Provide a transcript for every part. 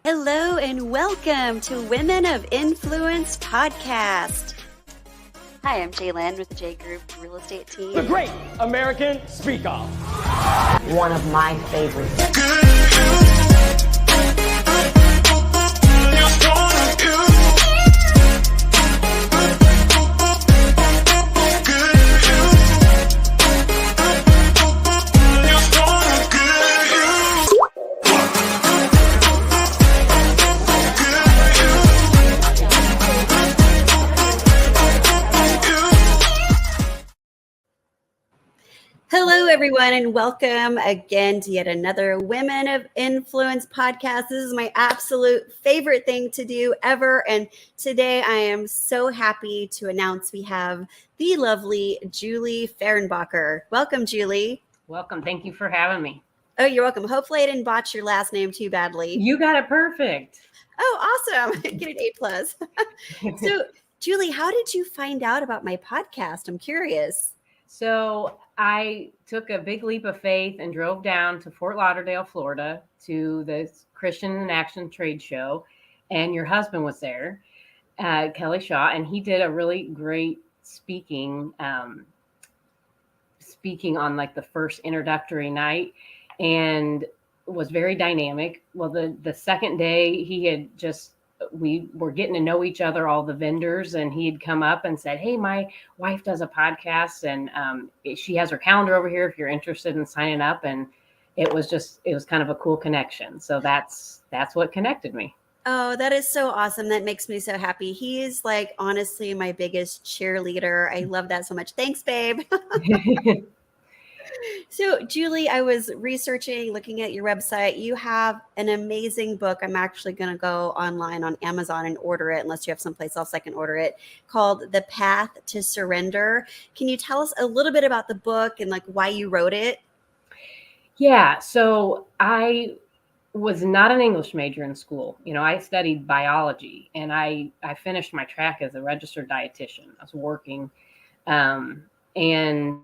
Hello and welcome to Women of Influence podcast. Hi, I'm Jaylen with the J Group Real Estate Team. The Great American Speak Off. One of my favorites. Hello, everyone, and welcome again to yet another Women of Influence podcast. This is my absolute favorite thing to do ever. And today I am so happy to announce we have the lovely Julie Fehrenbacher. Welcome, Julie. Welcome. Thank you for having me. Oh, you're welcome. Hopefully I didn't botch your last name too badly. You got it perfect. Oh, awesome. Get an A+. So, Julie, how did you find out about my podcast? I'm curious. So I took a big leap of faith and drove down to Fort Lauderdale, Florida, to the Christian in Action trade show. And your husband was there, Kelly Shaw, and he did a really great speaking on like the first introductory night, and was very dynamic. Well, the second day we were getting to know each other, all the vendors, and he had come up and said, "Hey, my wife does a podcast, and she has her calendar over here if you're interested in signing up." And it was kind of a cool connection. So that's what connected me. Oh, that is so awesome. That makes me so happy. He is like, honestly, my biggest cheerleader. I love that so much. Thanks, babe. So, Julie, I was researching, looking at your website. You have an amazing book. I'm actually going to go online on Amazon and order it, unless you have someplace else I can order it, called The Path to Surrender. Can you tell us a little bit about the book and like why you wrote it? Yeah. So I was not an English major in school. I studied biology, and I finished my track as a registered dietitian. I was working. And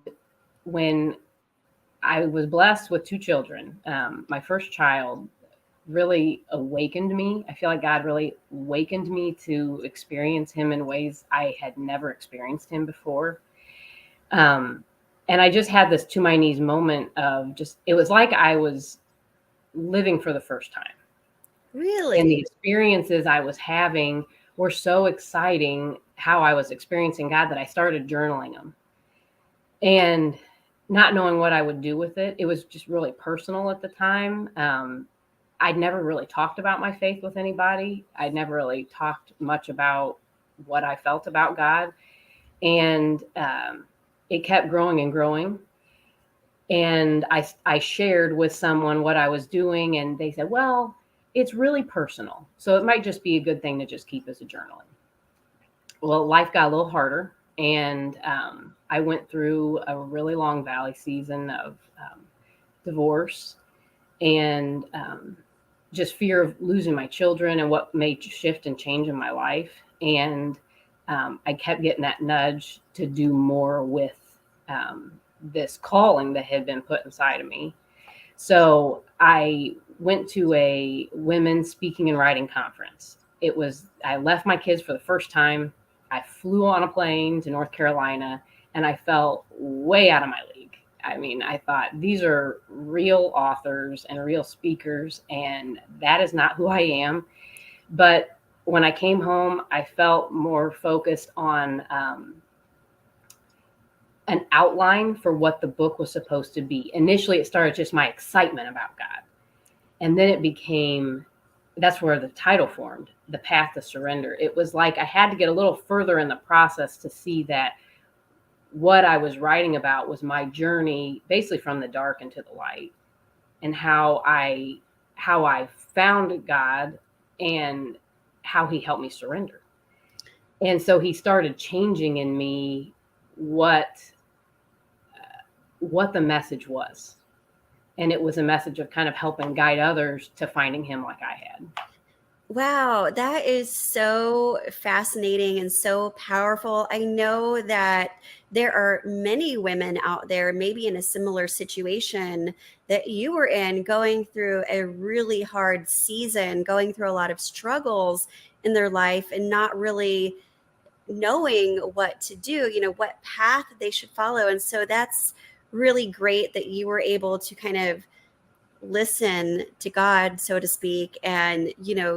when I was blessed with two children, my first child really awakened me. I feel like God really awakened me to experience him in ways I had never experienced him before. And I just had this to my knees moment of it was like I was living for the first time. Really? And the experiences I was having were so exciting, how I was experiencing God, that I started journaling them. And not knowing what I would do with it. It was just really personal at the time. I'd never really talked about my faith with anybody. I'd never really talked much about what I felt about God. And it kept growing and growing. And I shared with someone what I was doing, and they said, well, it's really personal, so it might just be a good thing to just keep as a journaling. Well, life got a little harder. And I went through a really long valley season of divorce and just fear of losing my children and what may shift and change in my life. And I kept getting that nudge to do more with this calling that had been put inside of me. So I went to a women's speaking and writing conference. I left my kids for the first time. I flew on a plane to North Carolina, and I felt way out of my league. I mean, I thought, these are real authors and real speakers, and that is not who I am. But when I came home, I felt more focused on an outline for what the book was supposed to be. Initially, it started just my excitement about God. And then it became, that's where the title formed, The Path to Surrender. It was like I had to get a little further in the process to see that what I was writing about was my journey, basically from the dark into the light, and how I found God and how he helped me surrender. And so he started changing in me what the message was. And it was a message of kind of helping guide others to finding him like I had. Wow, that is so fascinating and so powerful. I know that there are many women out there, maybe in a similar situation that you were in, going through a really hard season, going through a lot of struggles in their life and not really knowing what to do, what path they should follow. And so that's really great that you were able to kind of listen to God, so to speak, and,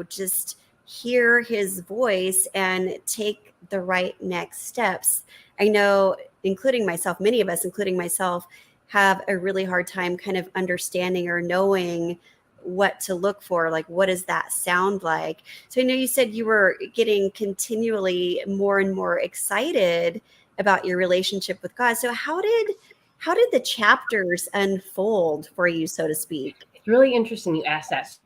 just hear his voice and take the right next steps. I know, including myself, many of us, including myself, have a really hard time kind of understanding or knowing what to look for. Like, what does that sound like? So I know you said you were getting continually more and more excited about your relationship with God. So how did the chapters unfold for you, so to speak? It's really interesting you asked that.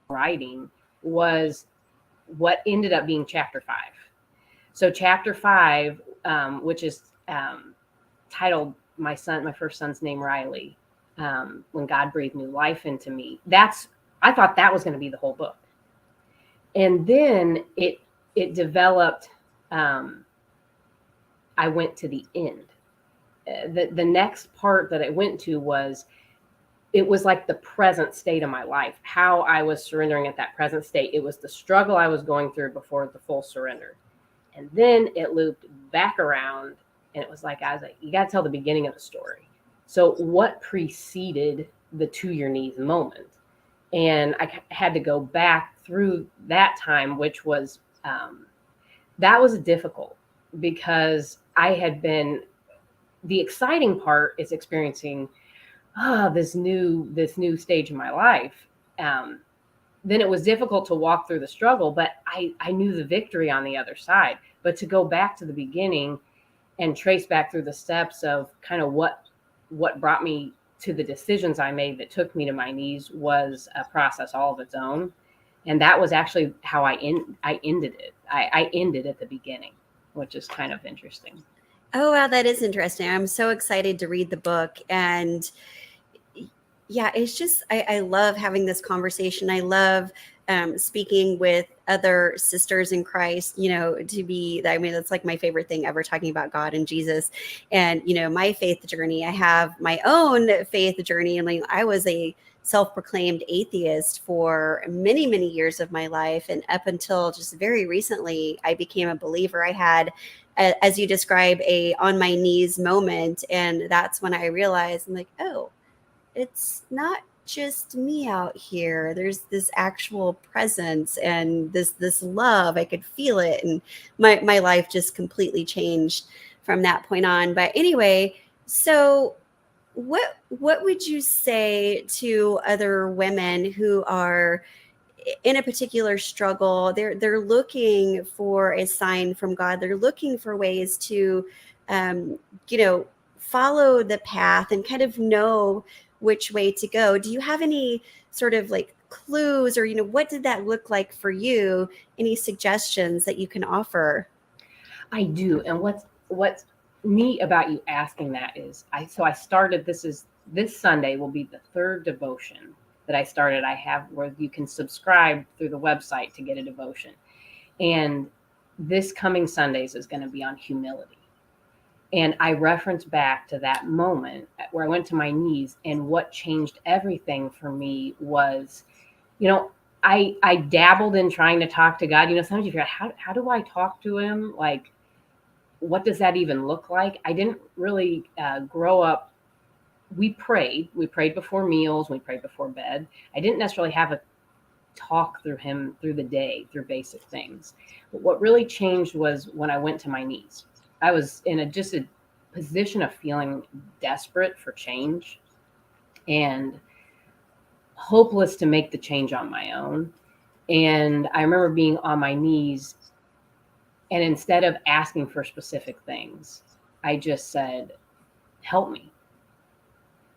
Writing was what ended up being chapter 5. So chapter 5, which is titled my first son's name, Riley, when God breathed new life into me. I thought that was going to be the whole book. And then it developed. I went to the end. The next part that I went to was, it was like the present state of my life, how I was surrendering at that present state. It was the struggle I was going through before the full surrender. And then it looped back around, and it was like, I was like, you got to tell the beginning of the story. So what preceded the to your knees moment? And I had to go back through that time, which was, that was difficult, because I had been, the exciting part is experiencing this new stage in my life. Then it was difficult to walk through the struggle, but I knew the victory on the other side. But to go back to the beginning and trace back through the steps of kind of what brought me to the decisions I made that took me to my knees was a process all of its own. And that was actually how I ended it. I ended at the beginning, which is kind of interesting. Oh, wow, that is interesting. I'm so excited to read the book. And yeah, it's just, I love having this conversation. I love speaking with other sisters in Christ, that's like my favorite thing ever, talking about God and Jesus and, my faith journey. I have my own faith journey. And I was a self-proclaimed atheist for many, many years of my life. And up until just very recently, I became a believer. I had, as you describe, a on my knees moment. And that's when I realized, I'm like, oh, it's not just me out here. There's this actual presence and this love. I could feel it. And my life just completely changed from that point on. But anyway, so what would you say to other women who are in a particular struggle? They're looking for a sign from God. They're looking for ways to follow the path and kind of know which way to go. Do you have any sort of like clues, or what did that look like for you? Any suggestions that you can offer? I do. And what's neat about you asking that is, I started, this Sunday will be the third devotion that I started. I have where you can subscribe through the website to get a devotion. And this coming Sundays is going to be on humility. And I reference back to that moment where I went to my knees, and what changed everything for me was, I dabbled in trying to talk to God. Sometimes you figure out, how do I talk to him? Like, what does that even look like? I didn't really grow up. We prayed before meals. We prayed before bed. I didn't necessarily have a talk through him through the day, through basic things. But what really changed was when I went to my knees. I was in a position of feeling desperate for change and hopeless to make the change on my own. And I remember being on my knees, and instead of asking for specific things, I just said, help me,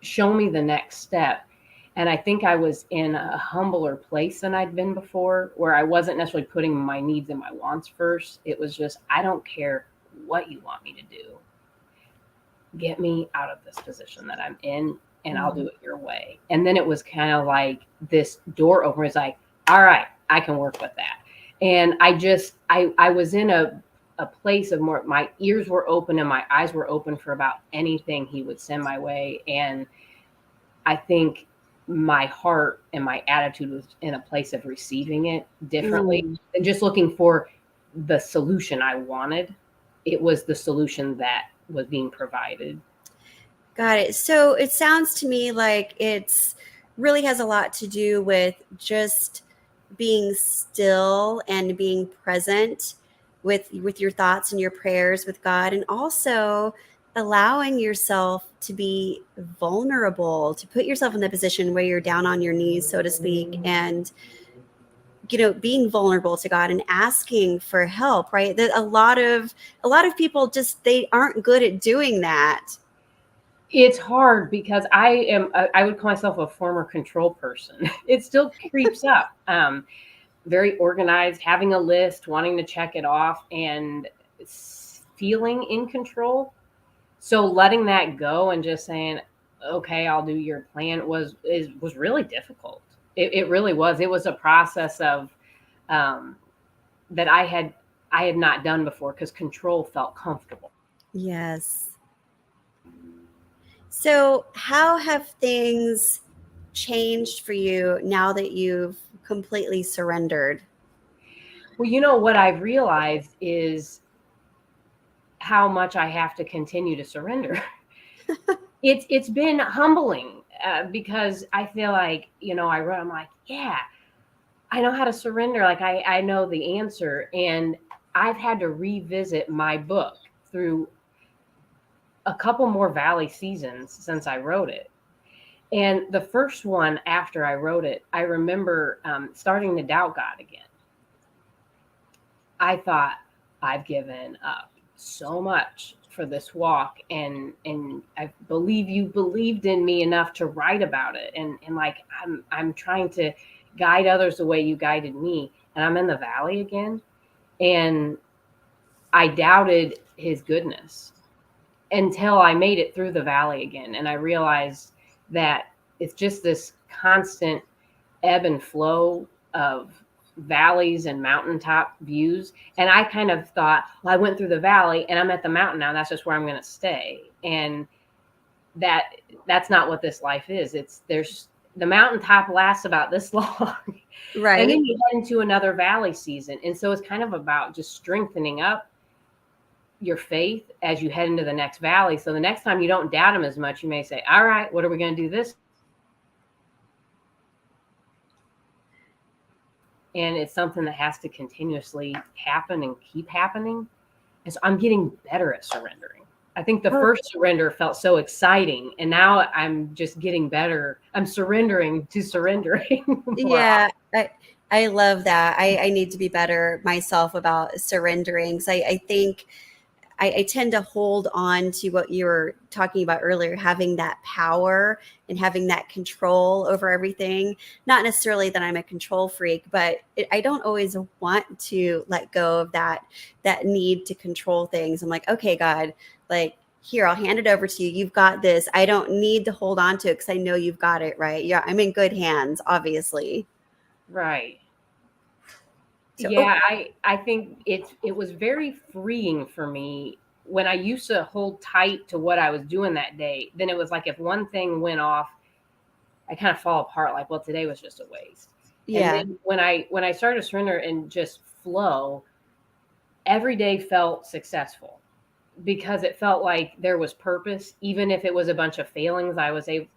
show me the next step. And I think I was in a humbler place than I'd been before, where I wasn't necessarily putting my needs and my wants first. It was just, I don't care what you want me to do. Get me out of this position that I'm in, and I'll do it your way. And then it was kind of like this door opener. It's like, all right, I can work with that. And I was in a place of more, my ears were open and my eyes were open for about anything he would send my way. And I think my heart and my attitude was in a place of receiving it differently and just looking for the solution I wanted. It was the solution that was being provided. Got it. So it sounds to me like it's really has a lot to do with just being still and being present with your thoughts and your prayers with God, and also allowing yourself to be vulnerable, to put yourself in the position where you're down on your knees, so to speak, and being vulnerable to God and asking for help, right? That a lot of people just, they aren't good at doing that. It's hard because I would call myself a former control person. It still creeps up. Very organized, having a list, wanting to check it off, and feeling in control. So letting that go and just saying, okay, I'll do your plan was really difficult. It really was. It was a process of that I had not done before because control felt comfortable. Yes. So how have things changed for you now that you've completely surrendered? Well, what I've realized is how much I have to continue to surrender. It's been humbling because I feel like, I'm like, yeah, I know how to surrender. Like I know the answer. And I've had to revisit my book through a couple more valley seasons since I wrote it. And the first one after I wrote it, I remember starting to doubt God again. I thought, I've given up so much for this walk, and I believe you believed in me enough to write about it, and like I'm trying to guide others the way you guided me, and I'm in the valley again, and I doubted his goodness until I made it through the valley again, and I realized that it's just this constant ebb and flow of valleys and mountaintop views. And I kind of thought, well, I went through the valley and I'm at the mountain now. That's just where I'm going to stay. And that's not what this life is. There's the mountaintop lasts about this long. Right. And then you head into another valley season. And so it's kind of about just strengthening up your faith as you head into the next valley. So the next time you don't doubt him as much, you may say, all right, what are we going to do this? And it's something that has to continuously happen and keep happening. And so I'm getting better at surrendering. I think the first surrender felt so exciting. And now I'm just getting better. I'm surrendering to surrendering. Yeah, I love that. I need to be better myself about surrendering. So I think I tend to hold on to what you were talking about earlier, having that power and having that control over everything. Not necessarily that I'm a control freak, but I don't always want to let go of that need to control things. I'm like, okay, God, like, here, I'll hand it over to you. You've got this. I don't need to hold on to it because I know you've got it, right? Yeah, I'm in good hands, obviously. Right. So, yeah, I think it was very freeing for me when I used to hold tight to what I was doing that day. Then it was like if one thing went off, I kind of fall apart. Like, well, today was just a waste. yeah. And then when I started to surrender and just flow, every day felt successful because it felt like there was purpose, even if it was a bunch of failings. I was able,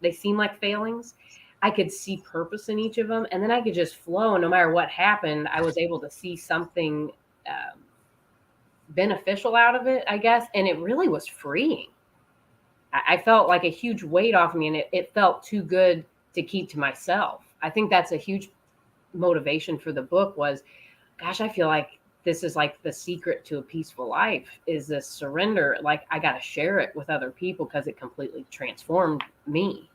they seem like failings. I could see purpose in each of them, and then I could just flow. And no matter what happened, I was able to see something beneficial out of it, I guess. And it really was freeing. I felt like a huge weight off me, and it felt too good to keep to myself. I think that's a huge motivation for the book was, gosh, I feel like this is like the secret to a peaceful life is this surrender. Like I got to share it with other people because it completely transformed me.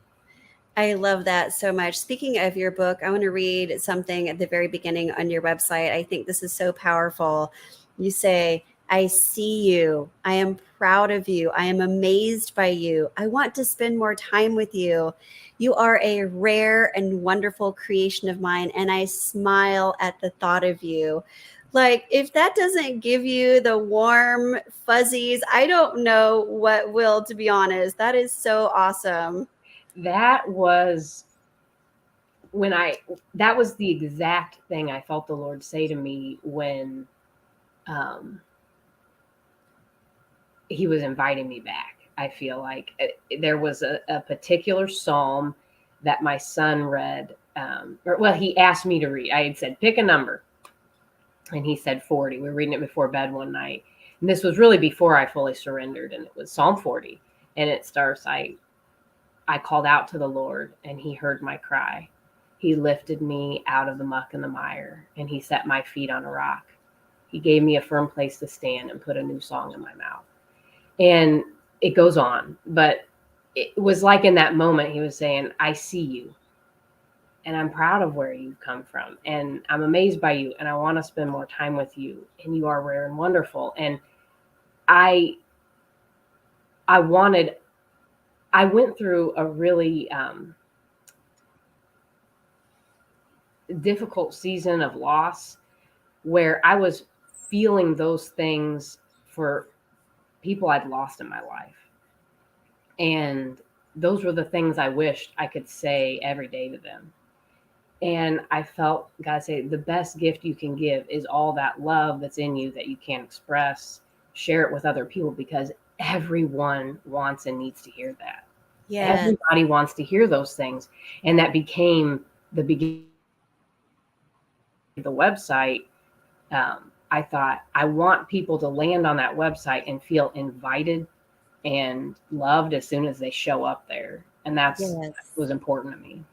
I love that so much. Speaking of your book, I want to read something at the very beginning on your website. I think this is so powerful. You say, I see you. I am proud of you. I am amazed by you. I want to spend more time with you. You are a rare and wonderful creation of mine, and I smile at the thought of you. Like, if that doesn't give you the warm fuzzies, I don't know what will, to be honest. That is so awesome. That was that was the exact thing I felt the Lord say to me when he was inviting me back. I feel like there was a particular psalm that my son read, he asked me to read. I had said, pick a number. And he said 40. We were reading it before bed one night. And this was really before I fully surrendered. And it was Psalm 40. And it starts, I called out to the Lord, and he heard my cry. He lifted me out of the muck and the mire, and he set my feet on a rock. He gave me a firm place to stand and put a new song in my mouth. And it goes on. But it was like in that moment, he was saying, I see you. And I'm proud of where you've come from. And I'm amazed by you. And I want to spend more time with you. And you are rare and wonderful. And I went through a really difficult season of loss where I was feeling those things for people I'd lost in my life. And those were the things I wished I could say every day to them. And I felt God say, the best gift you can give is all that love that's in you that you can't express. Share it with other people, because everyone wants and needs to hear that. Yes. Everybody wants to hear those things. And that became the beginning of the website. I thought, I want people to land on that website and feel invited and loved as soon as they show up there. And that was important to me.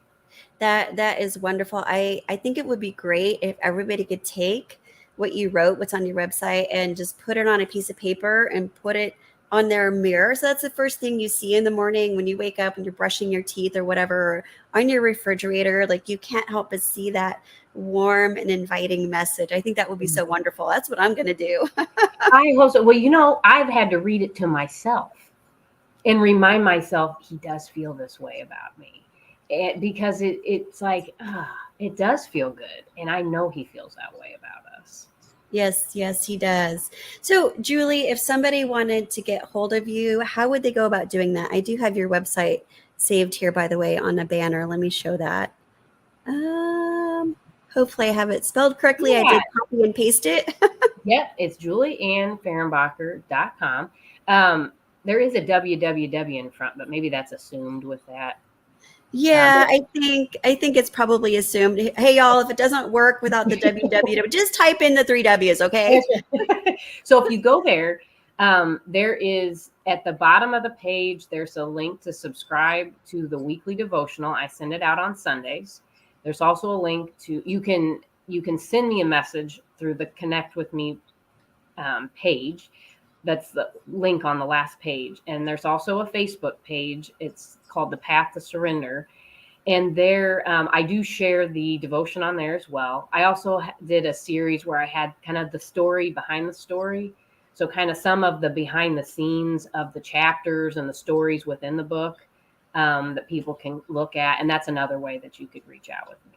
That is wonderful. I think it would be great if everybody could take what you wrote, what's on your website, and just put it on a piece of paper and put it on their mirror. So that's the first thing you see in the morning when you wake up and you're brushing your teeth or whatever, or on your refrigerator. Like, you can't help but see that warm and inviting message. I think that would be so wonderful. That's what I'm going to do. I hope so. Well, I've had to read it to myself and remind myself he does feel this way about me. Because it's like, it does feel good. And I know he feels that way about us. Yes, he does. So, Julie, if somebody wanted to get hold of you, how would they go about doing that? I do have your website saved here, by the way, on a banner. Let me show that. Hopefully I have it spelled correctly. Yeah. I did copy and paste it. Yep, it's julieannfehrenbacher.com. There is a www in front, but maybe that's assumed with that. Yeah, I think it's probably assumed. Hey, y'all, if it doesn't work without the www, just type in the 3 W's, okay? So if you go there, there is at the bottom of the page, there's a link to subscribe to the weekly devotional. I send it out on Sundays. There's also a link to, you can send me a message through the Connect With Me page. That's the link on the last page. And there's also a Facebook page. It's called The Path to Surrender. And there, I do share the devotion on there as well. I also did a series where I had kind of the story behind the story. So kind of some of the behind the scenes of the chapters and the stories within the book that people can look at. And that's another way that you could reach out with me.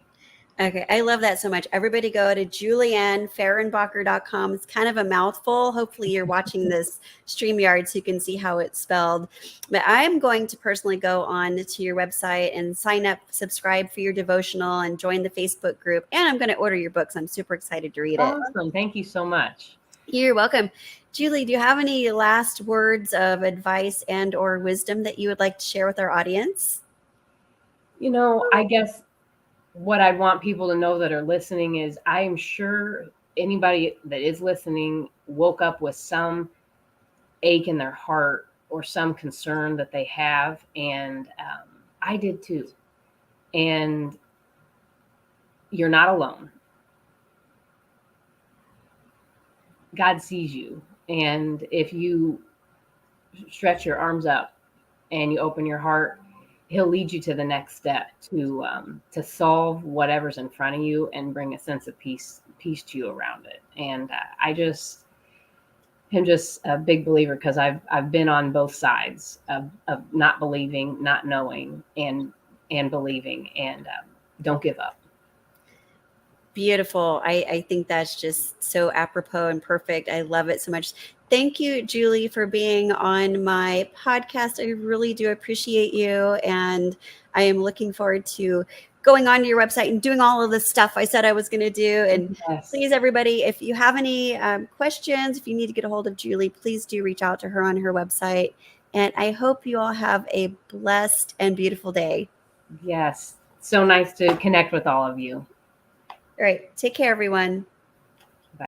Okay, I love that so much. Everybody go to juliannefehrenbacher.com. It's kind of a mouthful. Hopefully you're watching this StreamYard so you can see how it's spelled. But I'm going to personally go on to your website and sign up, subscribe for your devotional, and join the Facebook group. And I'm going to order your books. I'm super excited to read it. Awesome. Thank you so much. You're welcome. Julie, do you have any last words of advice and or wisdom that you would like to share with our audience? I guess what I want people to know that are listening is I am sure anybody that is listening woke up with some ache in their heart or some concern that they have. And I did too. And you're not alone. God sees you. And if you stretch your arms up and you open your heart, He'll lead you to the next step to solve whatever's in front of you and bring a sense of peace to you around it. And am just a big believer because I've been on both sides of not believing, not knowing, and believing, and don't give up. Beautiful. I think that's just so apropos and perfect. I love it so much. Thank you, Julie, for being on my podcast. I really do appreciate you. And I am looking forward to going on your website and doing all of the stuff I said I was going to do. And Yes. please, everybody, if you have any questions, if you need to get a hold of Julie, please do reach out to her on her website. And I hope you all have a blessed and beautiful day. Yes. So nice to connect with all of you. All right. Take care, everyone.